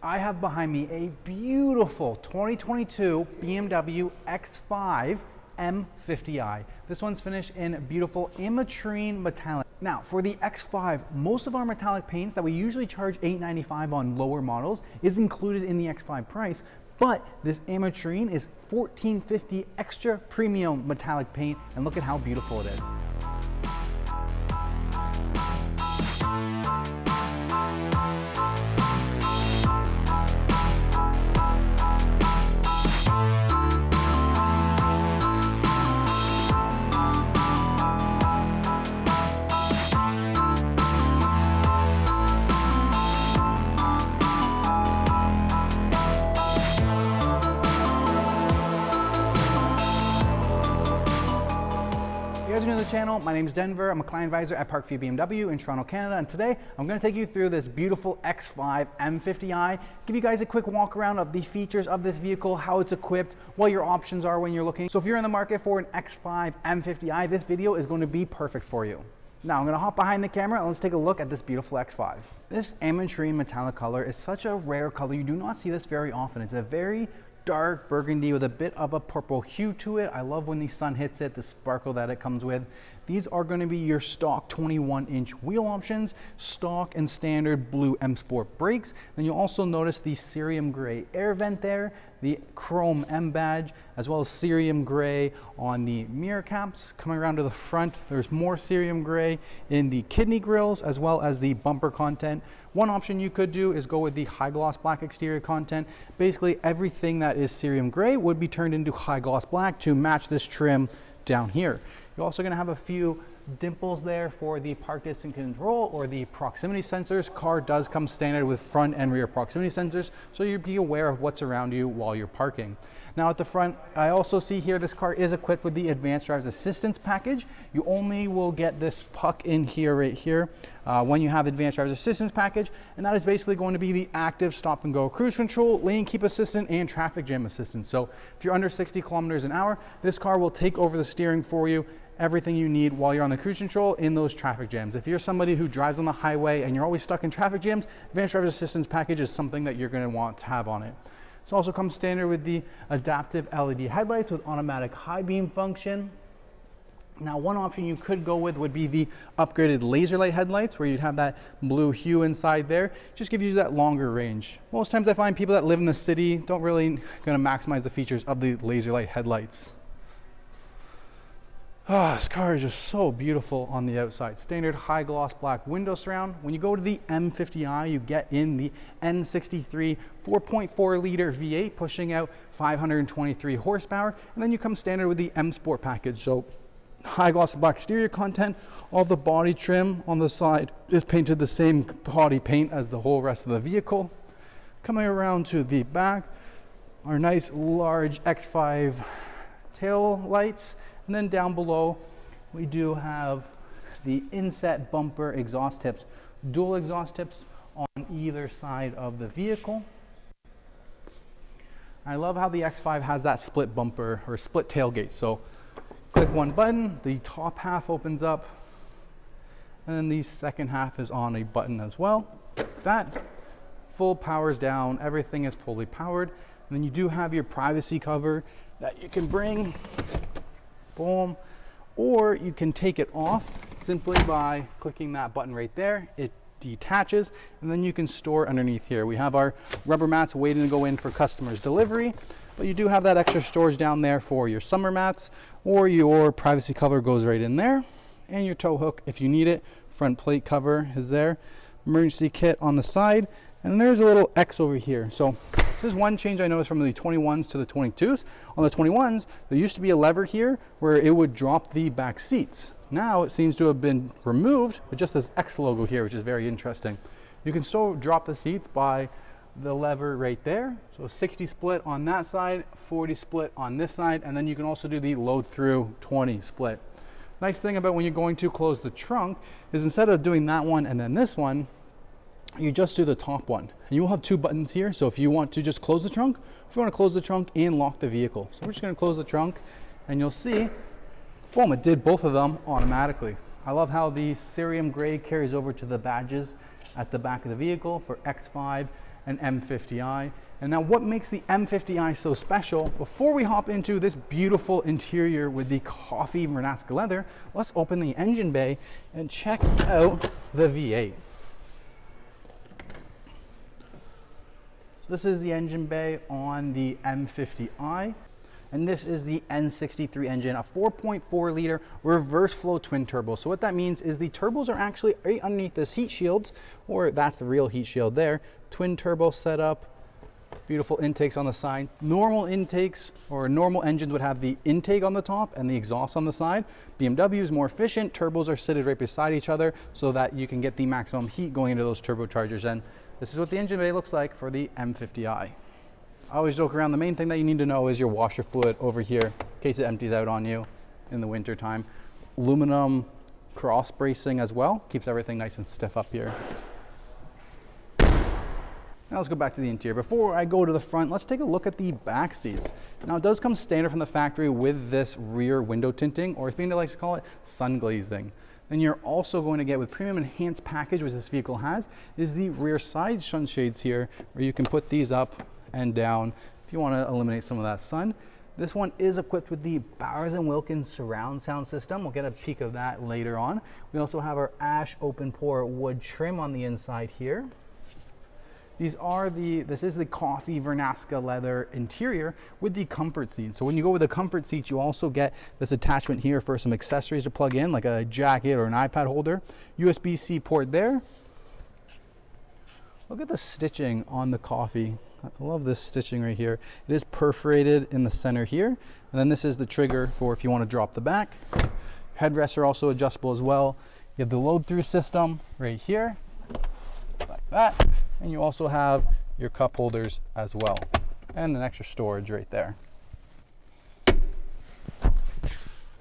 I have behind me a beautiful 2022 BMW X5 M50i. This one's finished in beautiful Ametrine Metallic. Now, for the X5, most of our metallic paints that we usually charge $895 on lower models is included in the X5 price, but this Ametrine is $1450 extra premium metallic paint, and look at how beautiful it is. If you guys are new to the channel, my name is Denver. I'm a client advisor at Parkview BMW in Toronto, Canada, and today I'm going to take you through this beautiful X5 M50i, give you guys a quick walk around of the features of this vehicle, how it's equipped, what your options are when you're looking. So if you're in the market for an X5 M50i, this video is going to be perfect for you. Now I'm going to hop behind the camera and let's take a look at this beautiful X5. This Ametrine metallic color is such a rare color. You do not see this very often. It's a very dark burgundy with a bit of a purple hue to it. I love when the sun hits it, the sparkle that it comes with. These are going to be your stock 21-inch wheel options, stock and standard blue M Sport brakes. Then you'll also notice the cerium gray air vent there, the chrome M badge, as well as cerium gray on the mirror caps. Coming around to the front, there's more cerium gray in the kidney grills, as well as the bumper content. One option you could do is go with the high gloss black exterior content. Basically everything that is cerium gray would be turned into high gloss black to match this trim down here. You're also going to have a few dimples there for the park distance control or the proximity sensors. Car does come standard with front and rear proximity sensors, so you'll be aware of what's around you while you're parking. Now at the front, I also see here this car is equipped with the advanced driver's assistance package. You only will get this puck in here right here when you have advanced driver's assistance package, and that is basically going to be the active stop and go cruise control, lane keep assistant, and traffic jam assistance. So if you're under 60 kilometers an hour, this car will take over the steering for you, everything you need while you're on the cruise control in those traffic jams. If you're somebody who drives on the highway and you're always stuck in traffic jams, advanced driver's assistance package is something that you're going to want to have on it. It also comes standard with the adaptive LED headlights with automatic high beam function. Now one option you could go with would be the upgraded laser light headlights, where you'd have that blue hue inside there, just give you that longer range. Most times I find people that live in the city don't really going to maximize the features of the laser light headlights. This car is just so beautiful on the outside. Standard high gloss black window surround. When you go to the M50i, you get in the N63 4.4 liter V8 pushing out 523 horsepower, and then you come standard with the M Sport package. So high gloss black exterior content. All the body trim on the side is painted the same body paint as the whole rest of the vehicle. Coming around to the back, our nice large X5 tail lights. And then down below, we do have the inset bumper exhaust tips, dual exhaust tips on either side of the vehicle. I love how the X5 has that split bumper or split tailgate. So click one button, the top half opens up, and then the second half is on a button as well. That full powers down, everything is fully powered. And then you do have your privacy cover that you can bring. Boom. Or you can take it off simply by clicking that button right there. It detaches, and then you can store underneath here. We have our rubber mats waiting to go in for customers' delivery, but you do have that extra storage down there for your summer mats, or your privacy cover goes right in there, and your tow hook if you need it. Front plate cover is there. Emergency kit on the side, and there's a little X over here. So this is one change I noticed from the 21s to the 22s. On the 21s, there used to be a lever here where it would drop the back seats. Now it seems to have been removed with just this X logo here, which is very interesting. You can still drop the seats by the lever right there. So 60 split on that side, 40 split on this side, and then you can also do the load through 20 split. Nice thing about when you're going to close the trunk is instead of doing that one and then this one, you just do the top one. And you will have two buttons here. So if you want to just close the trunk, if you want to close the trunk and lock the vehicle. So we're just going to close the trunk, and you'll see, boom, it did both of them automatically. I love how the cerium gray carries over to the badges at the back of the vehicle for X5 an M50i. And now what makes the M50i so special, before we hop into this beautiful interior with the coffee Vernasca leather, let's open the engine bay and check out the V8. So this is the engine bay on the M50i. And this is the N63 engine, a 4.4 liter reverse flow twin turbo. So what that means is the turbos are actually right underneath this heat shields, or that's the real heat shield there. Twin turbo setup, beautiful intakes on the side. Normal intakes or normal engines would have the intake on the top and the exhaust on the side. BMW is more efficient. Turbos are seated right beside each other so that you can get the maximum heat going into those turbochargers. And this is what the engine bay looks like for the M50i. I always joke around, the main thing that you need to know is your washer fluid over here in case it empties out on you in the winter time. Aluminum cross bracing as well, keeps everything nice and stiff up here. Now let's go back to the interior. Before I go to the front, let's take a look at the back seats. Now it does come standard from the factory with this rear window tinting, or as BMW likes to call it, sun glazing. Then you're also going to get, with premium enhanced package, which this vehicle has, is the rear side sunshades here, where you can put these up and down if you want to eliminate some of that sun. This one is equipped with the Bowers & Wilkins surround sound system. We'll get a peek of that later on. We also have our ash open pore wood trim on the inside here. This is the coffee Vernasca leather interior with the comfort seat. So when you go with the comfort seats, you also get this attachment here for some accessories to plug in, like a jacket or an iPad holder. USB-C port there. Look at the stitching on the coffee. I love this stitching right here. It is perforated in the center here. And then this is the trigger for if you want to drop the back. Headrests are also adjustable as well. You have the load through system right here, like that. And you also have your cup holders as well. And an extra storage right there.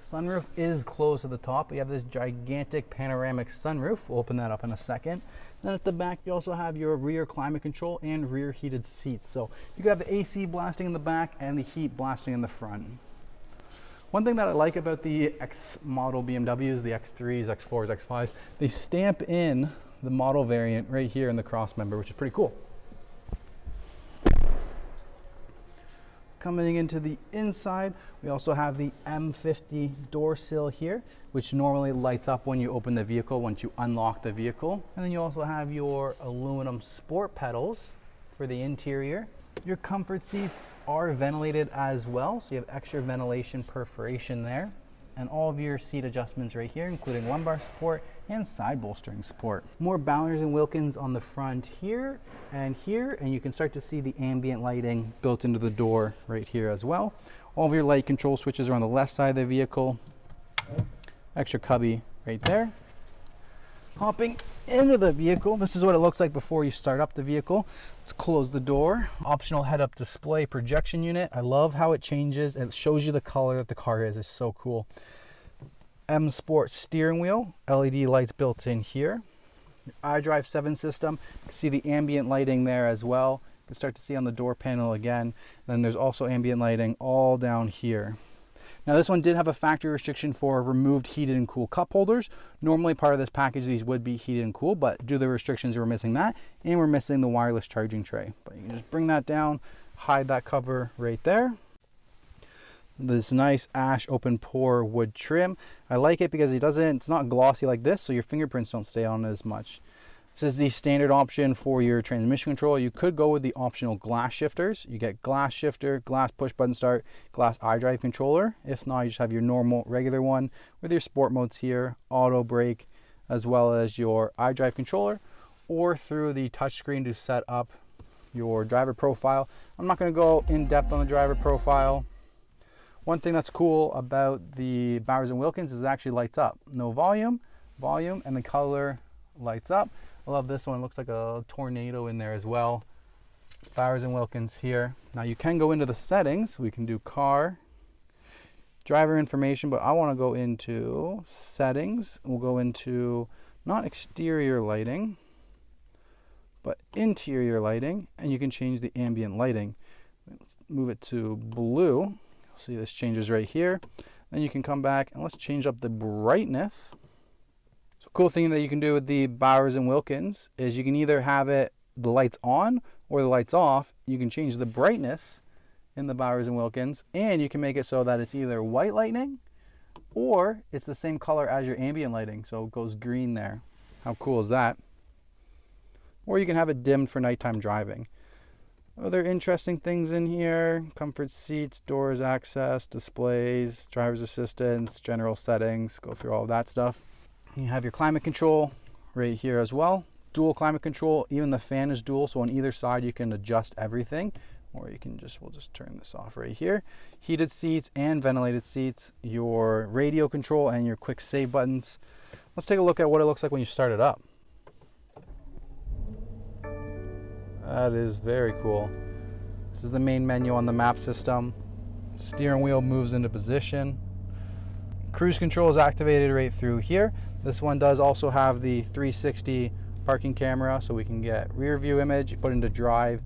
Sunroof is closed at the top. We have this gigantic panoramic sunroof. We'll open that up in a second. Then at the back, you also have your rear climate control and rear heated seats. So you can have the AC blasting in the back and the heat blasting in the front. One thing that I like about the X model BMWs, the X3s, X4s, X5s, they stamp in the model variant right here in the cross member, which is pretty cool. Coming into the inside, we also have the M50 door sill here, which normally lights up when you open the vehicle, once you unlock the vehicle. And then you also have your aluminum sport pedals for the interior. Your comfort seats are ventilated as well, so you have extra ventilation perforation there. And all of your seat adjustments right here, including lumbar support and side bolstering support. More Bowers & Wilkins on the front here, and you can start to see the ambient lighting built into the door right here as well. All of your light control switches are on the left side of the vehicle. Extra cubby right there. Hopping into the vehicle, this is what it looks like before you start up the vehicle. Let's close the door. Optional head-up display projection unit. I love how it changes. It shows you the color that the car is. It's so cool. M Sport steering wheel, LED lights built in here. iDrive 7 system. You can see the ambient lighting there as well. You can start to see on the door panel again. Then there's also ambient lighting all down here. Now this one did have a factory restriction for removed heated and cool cup holders. Normally part of this package, these would be heated and cool, but due to the restrictions, we're missing that, and we're missing the wireless charging tray. But you can just bring that down, hide that cover right there. This nice ash open pore wood trim. I like it because it's not glossy like this, so your fingerprints don't stay on it as much. This is the standard option for your transmission control. You could go with the optional glass shifters. You get glass shifter, glass push button start, glass iDrive controller. If not, you just have your normal regular one with your sport modes here, auto brake, as well as your iDrive controller, or through the touchscreen to set up your driver profile. I'm not going to go in depth on the driver profile. One thing that's cool about the Bowers & Wilkins is it actually lights up. No volume, and the color lights up. I love this one. It looks like a tornado in there as well. Bowers & Wilkins here. Now you can go into the settings. We can do car, driver information, but I want to go into settings. We'll go into not exterior lighting, but interior lighting, and you can change the ambient lighting. Let's move it to blue. You'll see this changes right here. Then you can come back and let's change up the brightness. So cool thing that you can do with the Bowers & Wilkins is you can either have the lights on or the light's off, you can change the brightness in the Bowers and Wilkins, and you can make it so that it's either white lightning or it's the same color as your ambient lighting, so it goes green there. How cool is that? Or you can have it dimmed for nighttime driving. Other interesting things in here: comfort seats, doors access, displays, driver's assistance, general settings, go through all of that stuff. You have your climate control right here as well. Dual climate control, even the fan is dual, so on either side you can adjust everything, or you can we'll just turn this off right here. Heated seats and ventilated seats, your radio control and your quick save buttons. Let's take a look at what it looks like when you start it up. That is very cool. This is the main menu on the map system. Steering wheel moves into position. Cruise control is activated right through here. This one does also have the 360 parking camera, so we can get rear view image, put into drive,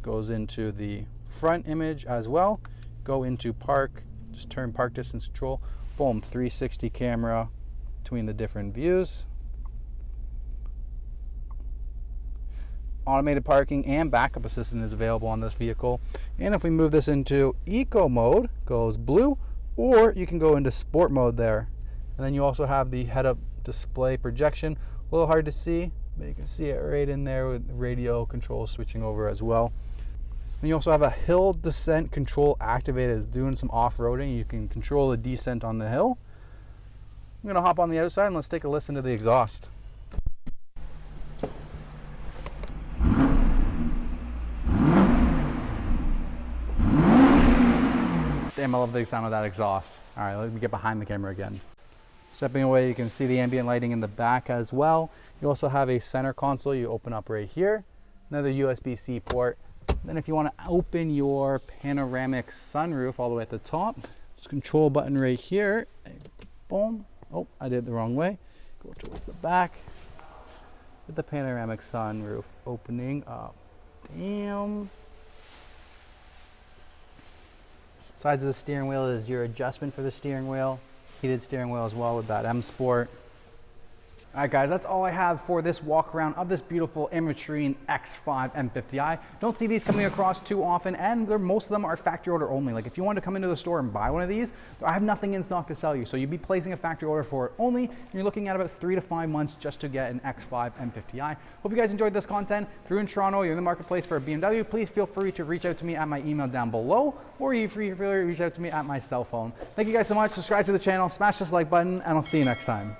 goes into the front image as well. Go into park, just turn park distance control, boom, 360 camera between the different views. Automated parking and backup assistant is available on this vehicle. And if we move this into eco mode, goes blue, or you can go into sport mode there. And then you also have the head-up display projection. A little hard to see, but you can see it right in there with radio controls switching over as well. And you also have a hill descent control activated. It's doing some off-roading. You can control the descent on the hill. I'm gonna hop on the outside and let's take a listen to the exhaust. Damn, I love the sound of that exhaust. All right, let me get behind the camera again. Stepping away, you can see the ambient lighting in the back as well. You also have a center console you open up right here. Another USB-C port. Then if you want to open your panoramic sunroof all the way at the top, just control button right here. Boom. Oh, I did it the wrong way. Go towards the back. With the panoramic sunroof opening up. Damn. Sides of the steering wheel is your adjustment for the steering wheel. Heated steering wheel as well with that M Sport. All right, guys, that's all I have for this walk around of this beautiful Ametrine X5 M50i. Don't see these coming across too often, and most of them are factory order only. Like if you want to come into the store and buy one of these, I have nothing in stock to sell you. So you'd be placing a factory order for it only, and you're looking at about 3 to 5 months just to get an X5 M50i. Hope you guys enjoyed this content. If you're in Toronto, you're in the marketplace for a BMW, please feel free to reach out to me at my email down below, or you feel free to reach out to me at my cell phone. Thank you guys so much. Subscribe to the channel, smash this like button, and I'll see you next time.